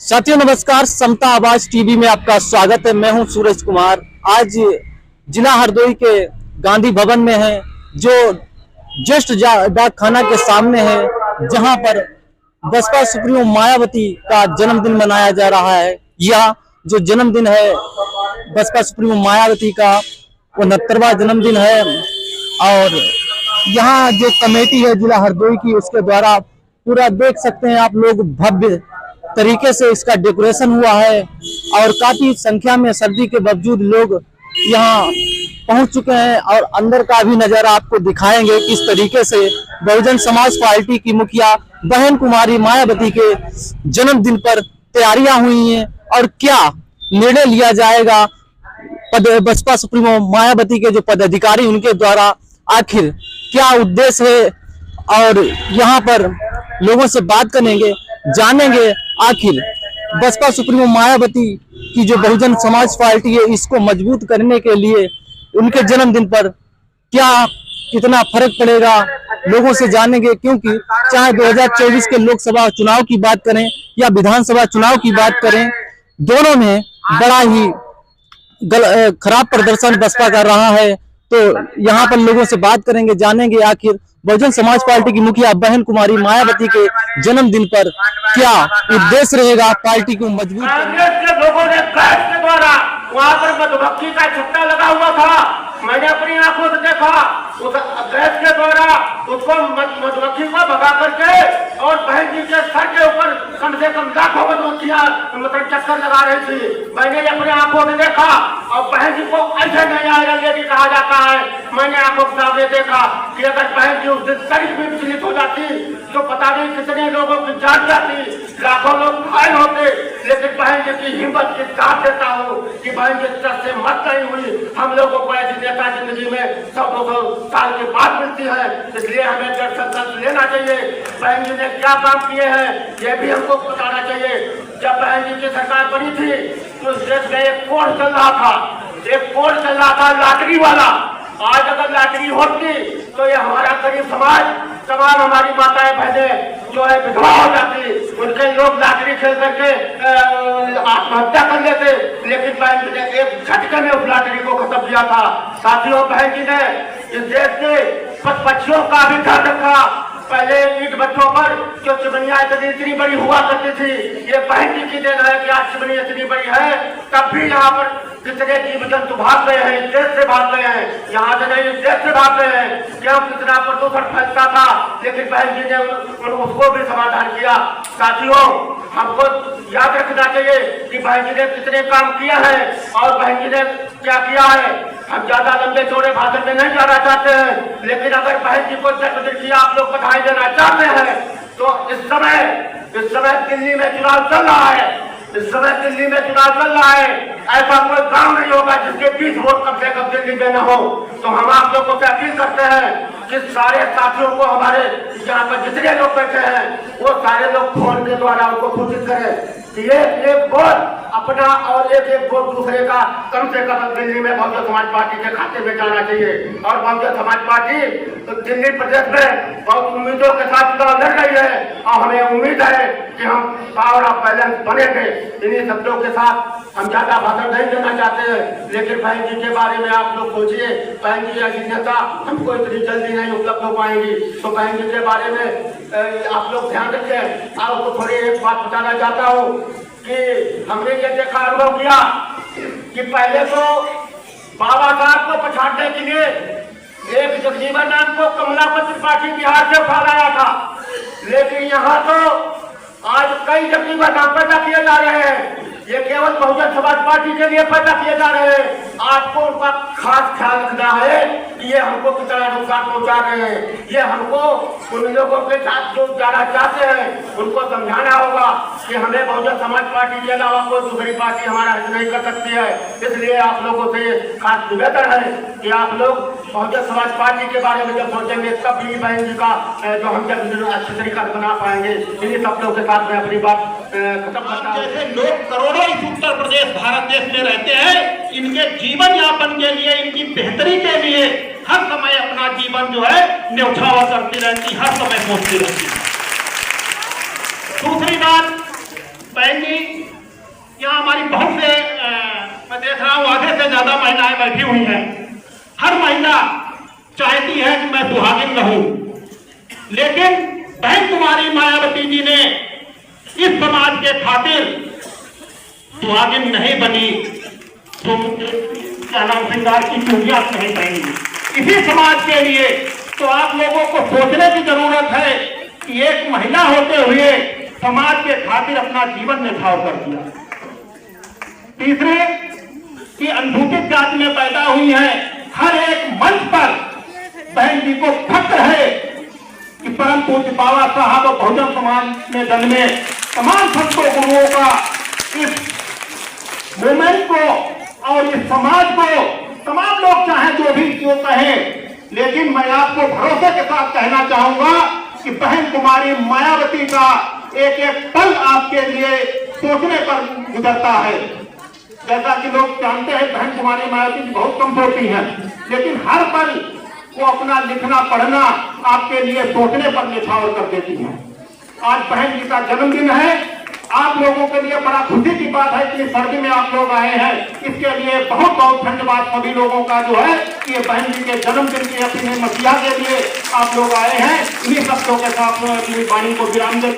साथियों नमस्कार, समता आवाज टीवी में आपका स्वागत है। मैं हूं सूरज कुमार। आज जिला हरदोई के गांधी भवन में है, जो जस्ट डाक खाना के सामने है, जहां पर बसपा सुप्रीमो मायावती का जन्मदिन मनाया जा रहा है। यह जो जन्मदिन है बसपा सुप्रीमो मायावती का 69वां जन्मदिन है और यहाँ जो कमेटी है जिला हरदोई की, उसके द्वारा पूरा देख सकते हैं आप लोग, भव्य तरीके से इसका डेकोरेशन हुआ है और काफी संख्या में सर्दी के बावजूद लोग यहाँ पहुंच चुके हैं और अंदर का भी नजारा आपको दिखाएंगे किस तरीके से बहुजन समाज पार्टी की मुखिया बहन कुमारी मायावती के जन्मदिन पर तैयारियां हुई हैं और क्या निर्णय लिया जाएगा बसपा सुप्रीमो मायावती के जो पदाधिकारी उनके द्वारा, आखिर क्या उद्देश्य है। और यहाँ पर लोगों से बात करेंगे, जानेंगे आखिर बसपा सुप्रीमो मायावती की जो बहुजन समाज पार्टी है, इसको मजबूत करने के लिए उनके जन्मदिन पर क्या कितना फर्क पड़ेगा, लोगों से जानेंगे। क्योंकि चाहे 2024 के लोकसभा चुनाव की बात करें या विधानसभा चुनाव की बात करें, दोनों में बड़ा ही खराब प्रदर्शन बसपा कर रहा है। तो यहाँ पर लोगों से बात करेंगे, जानेंगे आखिर बहुजन समाज पार्टी की मुखिया बहन कुमारी मायावती के जन्मदिन पर क्या उद्देश्य रहेगा पार्टी को मजबूत। कांग्रेस के लोगों ने गैस के द्वारा वहाँ पर मधुमक्खी का छत्ता लगा हुआ था, मैंने अपनी आंखों से देखा। उस गैस के द्वारा उसको मधुमक्खी को भगा करके और बहन जी के सर के ऊपर कम से कम लाखों मधुमक्खियां मतलब चक्कर लगा रही थी, मैंने अपनी आंखों से देखा। और बहन जी को ऐसे नहीं आयरन लेडी कहा जाता है, मैंने आंखों के सामने देखा कि अगर बहन जी उस दिन शरीर में विचलित हो जाती तो पता नहीं कितने लोगों की जान जाती, लाखों लोग घायल होते। लेकिन बहन जी की हिम्मत की साथ देता हूँ कि बहन जी से मत नहीं हुई। हम लोगों को ऐसी नेता जिंदगी में 100-200 साल के बाद मिलती है, इसलिए हमें संकल्प लेना चाहिए। बहन जी ने क्या काम किए हैं ये भी हमको बताना चाहिए। जब बहन जी की सरकार बनी थी तो देश में एक कोड चल रहा था, लॉटरी वाला। आज अगर लॉटरी होती तो ये हमारा गरीब समाज, तमाम हमारी माताएं बहनें जो है विधवा हो जाती, उनके लोग लॉटरी खेल करके आत्महत्या कर लेते। लेकिन बहन जी ने एक झटके में उस लॉटरी को खत्म किया था। साथियों, बहन जी ने इस देश के पक्षियों का भी ध्यान रखा। पहले ईंट बच्चों पर जो चिमनियां इतनी बड़ी हुआ करती थी, ये बहन जी की देन है कि आज चिमनी इतनी बड़ी है। तब भी यहाँ पर कितने जीव जंतु भाग गए हैं, देश से भाग गए हैं, यहाँ से नहीं देश से भाग गए हैं। क्यों? कितना प्रदूषण फैलता था, लेकिन बहन जी ने उसको भी समाधान किया। साथियों, हमको याद रखना चाहिए कि बहन जी ने कितने काम किए हैं और बहन जी ने क्या किया है। हम ज्यादा लंबे चौड़े भाषण में नहीं जाना चाहते हैं, लेकिन अगर बहन जी को जन्मदिन की आप लोग बधाई देना चाहते हैं तो इस समय दिल्ली में चुनाव चल रहा है। ऐसा कोई गांव नहीं होगा जिसके 20 वोट कम से कम दिल्ली में न हो। तो हम आप लोगों से अपील करते हैं कि सारे साथियों को, हमारे यहाँ पर जितने लोग बैठे हैं वो सारे लोग फोन के द्वारा उनको सूचित करें कि एक वोट अपना और एक वोट दूसरे का कम से कम दिल्ली में बहुजन समाज पार्टी के खाते में जाना चाहिए। और बहुजन समाज पार्टी तो दिल्ली प्रदेश में बहुत उम्मीदों के साथ चुनाव लड़ रही है और हमें उम्मीद है कि हम पावर ऑफ बैलेंस बनेंगे। इन्हीं शब्दों के साथ हम ज्यादा भाषण नहीं देना चाहते हैं, लेकिन बहन जी के बारे में आप लोग सोचिए। बहन जी ऐसी नेता हमको इतनी जल्दी नहीं उपलब्ध हो पाएंगी, तो बहन जी के बारे में आप लोग ध्यान रखें। आपको थोड़ी एक बात बताना चाहता हूँ कि हमने ये देखा, अनुभव किया कि पहले तो बाबा साहब को पछाड़ने के लिए एक जगजीवन राम को कमलापति त्रिपाठी बिहार से उठा लाया था, लेकिन यहाँ तो आज कई जगजीवन राम पैदा किए जा रहे हैं। ये केवल बहुजन समाज पार्टी के लिए पैदा किए जा रहे हैं। आपको उनका खास ख्याल रखना है कि ये हमको कितना नुकसान पहुंचा रहे हैं। ये हमको उन लोगों के साथ जो जाना चाहते हैं उनको समझाना होगा कि हमें बहुजन समाज पार्टी के अलावा कोई दूसरी पार्टी हमारा हित नहीं कर सकती है। इसलिए आप लोगों से खास निवेदन है कि आप लोग बहुजन समाज पार्टी के बारे में जब सोचेंगे तब भी बहन जी का जो हम जब अच्छे तरीका से बना पाएंगे। इन्हीं शब्दों के साथ मैं अपनी बात खत्म करता हूँ। जैसे लोग करोड़ों इस उत्तर प्रदेश भारत देश में रहते हैं, इनके जीवन यापन के लिए, इनकी बेहतरी के लिए हर समय अपना जीवन जो है न्यौछावर करती रहती, हर समय सोचती रहती। दूसरी बात, बहन जी, यहाँ हमारी बहुत से मैं देख रहा हूँ आधे से ज्यादा महिलाएं बैठी हुई हैं। हर महिला चाहती है कि मैं सुहागिन रहूं, लेकिन बहन कुमारी मायावती जी ने इस समाज के खातिर सुहागिन नहीं बनी, तो क्या नाम श्रृंगार की चूड़ियां नहीं पहनी। इसी समाज के लिए तो आप लोगों को सोचने की जरूरत है कि एक महिला होते हुए समाज के खातिर अपना जीवन न्यौछावर कर दिया। तीसरे कि अनुसूचित जाति में पैदा हुई है, हर एक मंच पर बहन जी को फक्र है कि परम पूज्य बाबा साहब और बहुजन समाज में जन्मे तमाम संतों गुरुओं का इस मूवमेंट को और इस समाज को तमाम लोग चाहे जो भी क्यों कहे, लेकिन मैं आपको भरोसे के साथ कहना चाहूंगा कि बहन कुमारी मायावती का एक एक पल आपके लिए सोचने पर गुजरता है। जैसा कि लोग जानते हैं बहन कुमारी मायावती बहुत कम सोचती हैं, लेकिन हर पल वो अपना लिखना पढ़ना आपके लिए सोचने पर न्यौछावर कर देती हैं। आज बहन जी का जन्मदिन है, आप लोगों के लिए बड़ा खुशी की बात है कि सर्दी में आप लोग आए हैं। इसके लिए बहुत बहुत धन्यवाद सभी लोगों का जो है कि ये बहन जी के जन्मदिन की अपने मसीहा के लिए आप लोग आए हैं। इन्हीं शब्दों के साथ अपनी वाणी को विराम देते